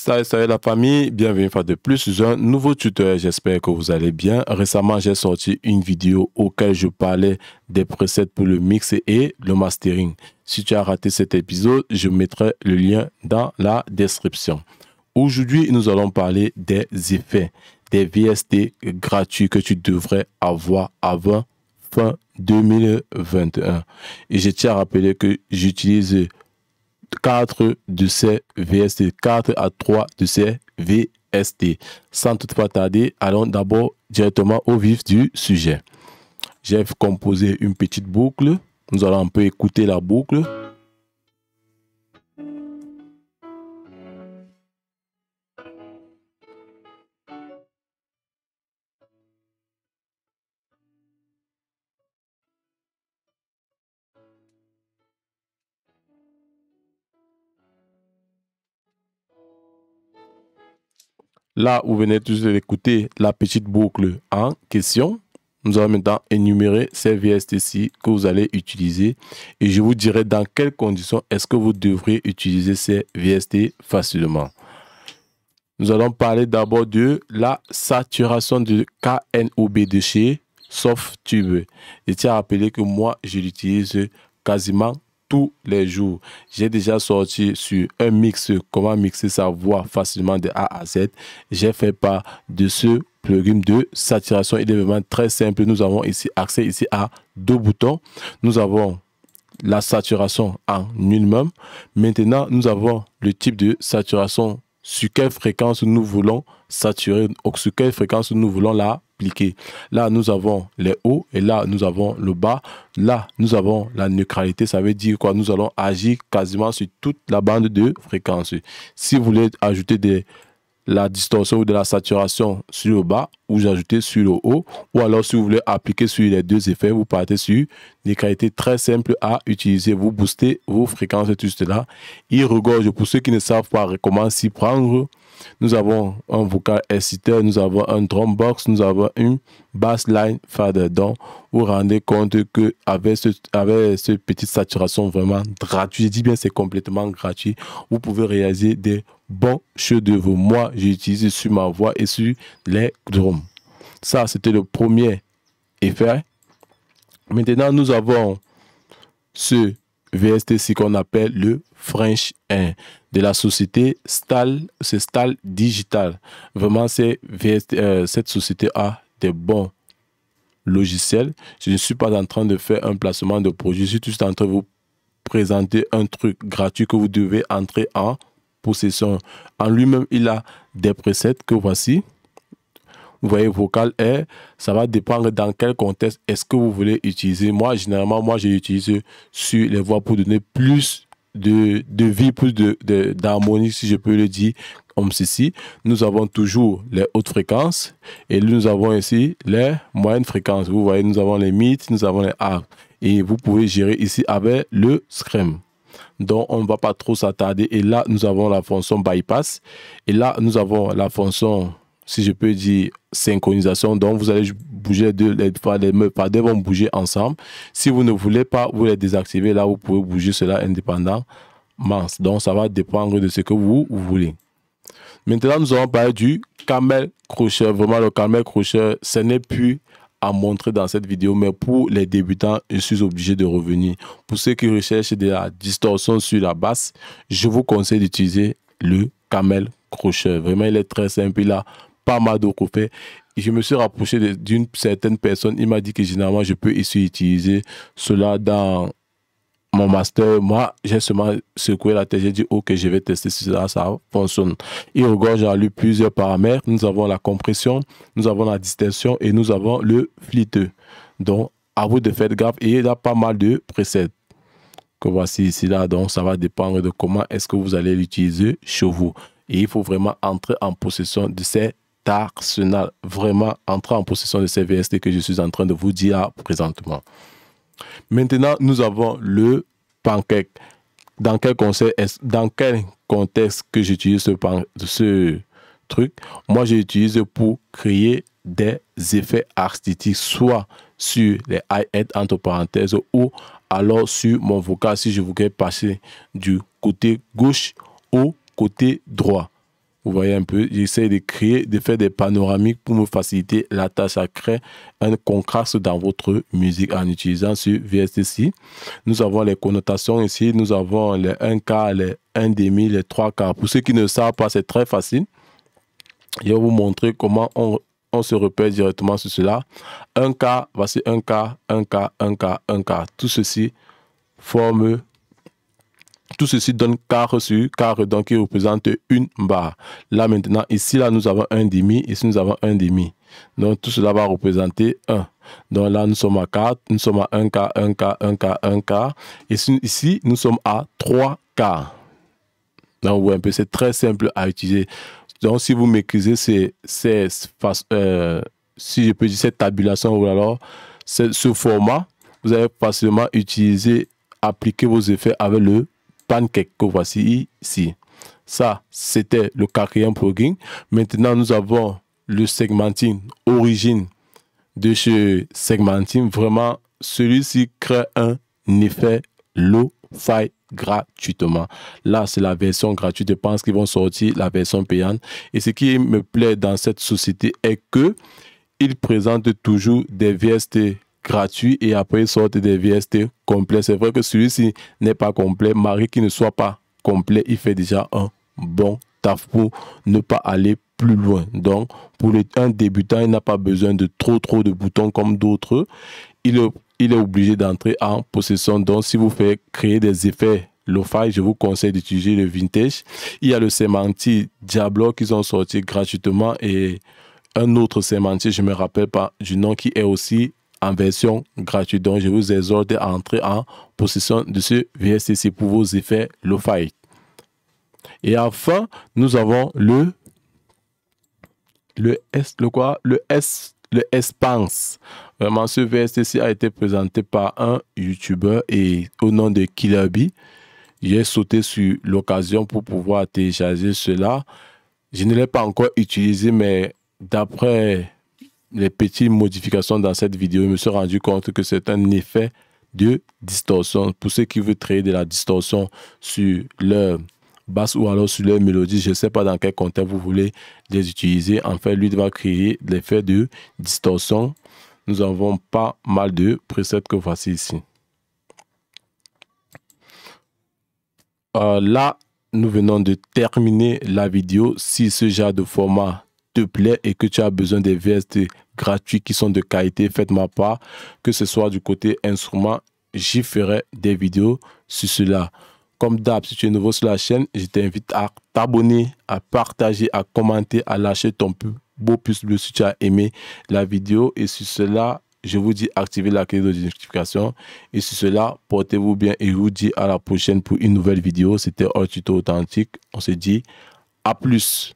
Salut la famille, bienvenue une fois de plus sur un nouveau tutoriel, j'espère que vous allez bien. Récemment, j'ai sorti une vidéo auquel je parlais des presets pour le mix et le mastering. Si tu as raté cet épisode, je mettrai le lien dans la description. Aujourd'hui, nous allons parler des effets, des VST gratuits que tu devrais avoir avant fin 2021. Et je tiens à rappeler que j'utilise 4 de ces VST, 4 à 3 de ces VST. Sans toutefois tarder, allons d'abord directement au vif du sujet. J'ai composé une petite boucle. Nous allons un peu écouter la boucle. Là, vous venez tous d'écouter la petite boucle en question. Nous allons maintenant énumérer ces VST-ci que vous allez utiliser et je vous dirai dans quelles conditions est-ce que vous devrez utiliser ces VST facilement. Nous allons parler d'abord de la saturation de KNOB de chez Softube. Je tiens à rappeler que moi, je l'utilise quasiment tous les jours. J'ai déjà sorti sur un mix, comment mixer sa voix facilement de A à Z. J'ai fait part de ce plugin de saturation. Il est vraiment très simple. Nous avons ici accès ici à deux boutons. Nous avons la saturation en minimum. Maintenant, nous avons le type de saturation, sur quelle fréquence nous voulons saturer, ou sur quelle fréquence nous voulons l'appliquer. Là, nous avons les hauts et là, nous avons le bas. Là, nous avons la neutralité. Ça veut dire quoi? Nous allons agir quasiment sur toute la bande de fréquence. Si vous voulez ajouter de la distorsion ou de la saturation sur le bas, ou ajouter sur le haut, ou alors si vous voulez appliquer sur les deux effets, vous partez sur des qualités très simples à utiliser. Vous boostez vos fréquences tout cela. Il regorge, pour ceux qui ne savent pas comment s'y prendre, nous avons un vocal exciteur, nous avons un drum box, nous avons une bass line fader. Donc, vous vous rendez compte que avec cette petite saturation vraiment gratuite, je dis bien c'est complètement gratuit, vous pouvez réaliser des bons chefs-d'œuvre. Moi, j'utilise sur ma voix et sur les drums. Ça, c'était le premier effet. Maintenant, nous avons ce VST qu'on appelle le French 1 de la société Stal, c'est Stal Digital. Vraiment, cette société a des bons logiciels. Je ne suis pas en train de faire un placement de produit. Je suis juste en train de vous présenter un truc gratuit que vous devez entrer en possession. En lui-même, il a des presets que voici. Vous voyez, vocal et ça va dépendre dans quel contexte est-ce que vous voulez utiliser. Moi, généralement, je l'utilise sur les voix pour donner plus de vie, plus d'harmonie, si je peux le dire comme ceci. Nous avons toujours les hautes fréquences et nous avons ici les moyennes fréquences. Vous voyez, nous avons les mid, nous avons les hard. Et vous pouvez gérer ici avec le scream. Donc, on ne va pas trop s'attarder. Et là, nous avons la fonction bypass. Et là, nous avons la fonction, si je peux dire, synchronisation. Donc, vous allez bouger les meubles vont bouger ensemble. Si vous ne voulez pas, vous les désactiver. Là, vous pouvez bouger cela indépendamment. Donc, ça va dépendre de ce que vous voulez. Maintenant, nous allons parler du camel crochet. Vraiment, le camel crochet, ce n'est plus à montrer dans cette vidéo, mais pour les débutants, je suis obligé de revenir. Pour ceux qui recherchent de la distorsion sur la basse, je vous conseille d'utiliser le camel crochet. Vraiment, il est très simple. Il a pas mal de recoupés. Et je me suis rapproché d'une certaine personne. Il m'a dit que généralement, je peux ici utiliser cela dans mon master. Moi, j'ai seulement secoué la tête. J'ai dit, OK, je vais tester si ça fonctionne. Il regorge à lui plusieurs paramètres. Nous avons la compression, nous avons la distorsion et nous avons le flitteux. Donc, à vous de faire gaffe. Et il a pas mal de presets que voici ici, là. Donc, ça va dépendre de comment est-ce que vous allez l'utiliser chez vous. Et il faut vraiment entrer en possession de cet arsenal. Vraiment entrer en possession de ces VST que je suis en train de vous dire présentement. Maintenant, nous avons le pancake. Dans quel contexte que j'utilise ce truc? Moi, j'utilise pour créer des effets artistiques, soit sur les hi-hat entre parenthèses ou alors sur mon vocal si je voulais passer du côté gauche au côté droit. Vous voyez un peu, j'essaie de créer, de faire des panoramiques pour me faciliter la tâche à créer un contraste dans votre musique en utilisant ce VST-ci. Nous avons les connotations ici, nous avons les 1 quart, les 1 demi, les 3 quarts. Pour ceux qui ne savent pas, c'est très facile. Je vais vous montrer comment on se repère directement sur cela. 1 quart, voici 1 quart, 1 quart, 1 quart, 1 quart. Tout ceci forme... Tout ceci donne quart sur quart, donc qui représente une barre. Là maintenant, ici là nous avons un demi, ici nous avons un demi. Donc tout cela va représenter 1. Donc là nous sommes à 4, nous sommes à 1 quart, 1 quart, 1 quart, 1 quart. Et ici nous sommes à 3 quarts. Donc vous voyez un peu, c'est très simple à utiliser. Donc si vous maîtrisez si je peux dire cette tabulation ou alors ce format, vous allez facilement utiliser, appliquer vos effets avec le Pancake que voici ici. Ça, c'était le 4e plugin. Maintenant, nous avons le segmenting, origine de ce segmenting. Vraiment, celui-ci crée un effet lo-fi gratuitement. Là, c'est la version gratuite. Je pense qu'ils vont sortir la version payante. Et ce qui me plaît dans cette société est que ils présentent toujours des VST gratuit et après ils sortent des VST complets. C'est vrai que celui-ci n'est pas complet. Marie qui ne soit pas complet, il fait déjà un bon taf pour ne pas aller plus loin. Donc pour un débutant, il n'a pas besoin de trop de boutons comme d'autres. Il est obligé d'entrer en possession. Donc si vous faites créer des effets lo-fi, je vous conseille d'utiliser le vintage. Il y a le Semantic Diablo qu'ils ont sorti gratuitement et un autre Semantic, je ne me rappelle pas du nom, qui est aussi en version gratuite. Donc, je vous exhorte à entrer en possession de ce VST-ci pour vos effets lo-fi. Et enfin, nous avons le Espanse. Vraiment, ce VST-ci a été présenté par un YouTuber et au nom de Killerby. J'ai sauté sur l'occasion pour pouvoir télécharger cela. Je ne l'ai pas encore utilisé, mais d'après les petites modifications dans cette vidéo, je me suis rendu compte que c'est un effet de distorsion. Pour ceux qui veulent créer de la distorsion sur leur basse ou alors sur leur mélodie, je ne sais pas dans quel contexte vous voulez les utiliser. En fait, lui va créer l'effet de distorsion. Nous avons pas mal de presets que voici ici. Là, nous venons de terminer la vidéo. Si ce genre de format te plaît et que tu as besoin des VST gratuits qui sont de qualité, faites-moi part. Que ce soit du côté instrument, j'y ferai des vidéos sur cela. Comme d'hab, si tu es nouveau sur la chaîne, je t'invite à t'abonner, à partager, à commenter, à lâcher ton beau pouce bleu si tu as aimé la vidéo. Et sur cela, je vous dis activez la cloche de notification. Et sur cela, portez-vous bien et je vous dis à la prochaine pour une nouvelle vidéo. C'était un tuto authentique. On se dit à plus.